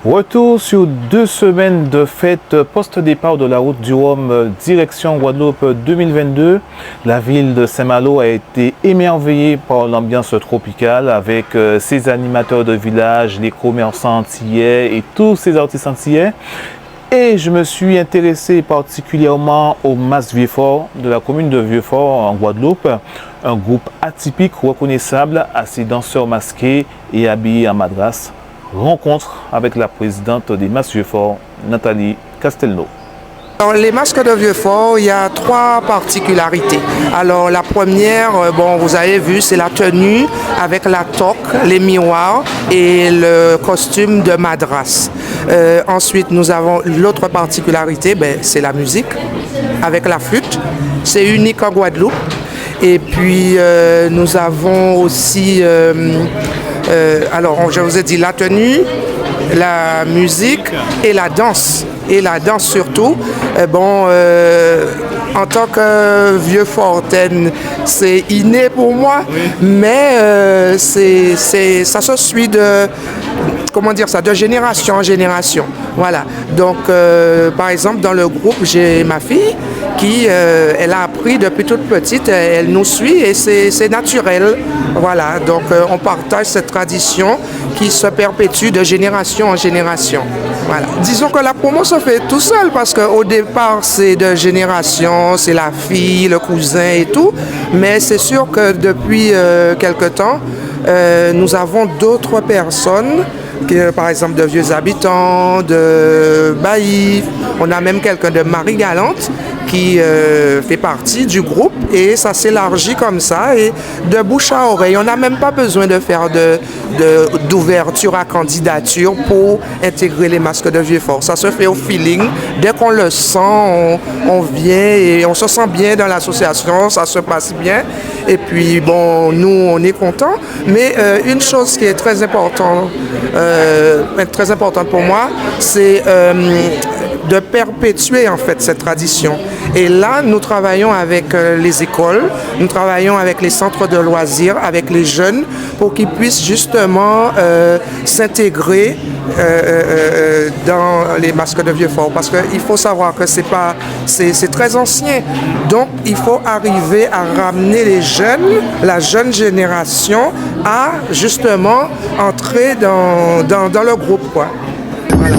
Retour sur 2 semaines de fête post-départ de la route du Rhum direction Guadeloupe 2022. La ville de Saint-Malo a été émerveillée par l'ambiance tropicale avec ses animateurs de village, les commerçants antillais et tous ces artistes antillais. Et je me suis intéressé particulièrement au Mas Vieux-Fort de la commune de Vieux-Fort en Guadeloupe, un groupe atypique reconnaissable à ses danseurs masqués et habillés en madras. Rencontre avec la présidente des Mas Vieux-Fort, Nathalie Castelnau. Dans les masques de Vieux-Fort, il y a 3 particularités. Alors la première, vous avez vu, c'est la tenue avec la toque, les miroirs et le costume de madras. Ensuite, nous avons l'autre particularité, c'est la musique avec la flûte. C'est unique en Guadeloupe. Et puis nous avons aussi, je vous ai dit la tenue, la musique et la danse. Et la danse surtout. En tant que vieux fortaine, c'est inné pour moi, mais ça se suit de génération en génération. Voilà. Donc, par exemple, dans le groupe, j'ai ma fille qui, elle a appris depuis toute petite, elle nous suit et c'est naturel. Voilà. Donc, on partage cette tradition qui se perpétue de génération en génération. Voilà. Disons que la promo se fait tout seul parce qu'au départ, c'est de génération, c'est la fille, le cousin et tout. Mais c'est sûr que depuis quelque temps, nous avons d'autres personnes, par exemple de vieux habitants, de Baïf. On a même quelqu'un de Marie-Galante qui fait partie du groupe et ça s'élargit comme ça et de bouche à oreille. On n'a même pas besoin de faire d'ouverture à candidature pour intégrer les masques de Vieux-Fort. Ça se fait au feeling. Dès qu'on le sent, on vient et on se sent bien dans l'association, ça se passe bien. Et puis, nous, on est contents. Mais une chose qui est très importante pour moi, c'est de perpétuer en fait cette tradition. Et là, nous travaillons avec les écoles, nous travaillons avec les centres de loisirs, avec les jeunes, pour qu'ils puissent justement s'intégrer dans les masques de Vieux-Fort. Parce qu'il faut savoir que c'est très ancien. Donc, il faut arriver à ramener les jeunes, la jeune génération, à justement entrer dans le groupe, quoi. Voilà.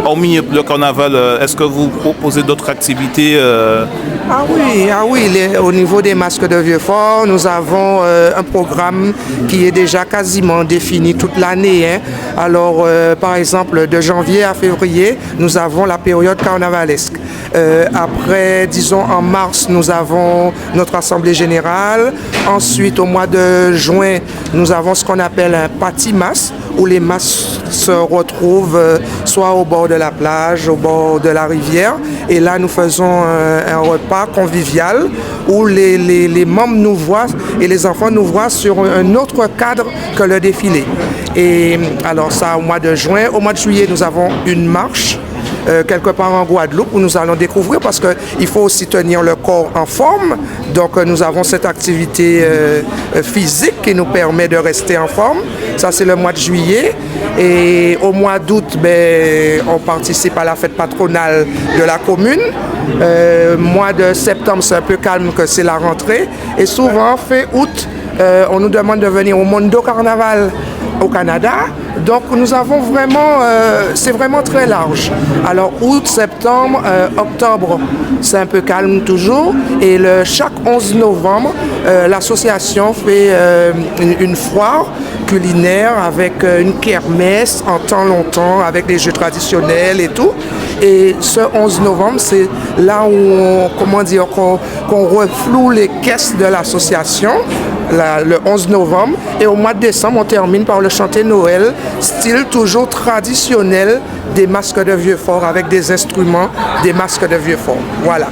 Hormis le carnaval, est-ce que vous proposez d'autres activités Ah oui, au niveau des masques de Vieux-Fort, nous avons un programme qui est déjà quasiment défini toute l'année. Alors, par exemple, de janvier à février, nous avons la période carnavalesque. Après, disons, en mars, nous avons notre assemblée générale. Ensuite, au mois de juin, nous avons ce qu'on appelle un pati-mas, où les masses se retrouvent soit au bord de la plage, au bord de la rivière. Et là, nous faisons un repas convivial où les membres nous voient et les enfants nous voient sur un autre cadre que le défilé. Et alors ça, au mois de juin. Au mois de juillet, nous avons une marche quelque part en Guadeloupe où nous allons découvrir parce qu'il faut aussi tenir le corps en forme. Donc nous avons cette activité physique qui nous permet de rester en forme. Ça c'est le mois de juillet. Et au mois d'août, on participe à la fête patronale de la commune. Mois de septembre, c'est un peu calme que c'est la rentrée. Et souvent, fin août, on nous demande de venir au Mondo Carnaval. au Canada. Donc nous avons vraiment, c'est vraiment très large. Alors août, septembre, octobre, c'est un peu calme toujours. Et chaque 11 novembre, l'association fait une foire culinaire avec une kermesse en temps longtemps, avec des jeux traditionnels et tout. Et ce 11 novembre, c'est là où qu'on refloue les caisses de l'association, le 11 novembre. Et au mois de décembre, on termine par le chanter Noël, style toujours traditionnel des masques de Vieux-Fort avec des instruments, des masques de Vieux-Fort. Voilà.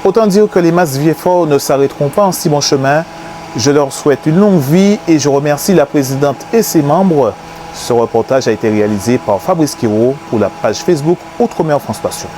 Autant dire que les masses Vieux-Fort ne s'arrêteront pas en si bon chemin. Je leur souhaite une longue vie et je remercie la présidente et ses membres. Ce reportage a été réalisé par Fabrice Quiro pour la page Facebook Outre-mer France Passion.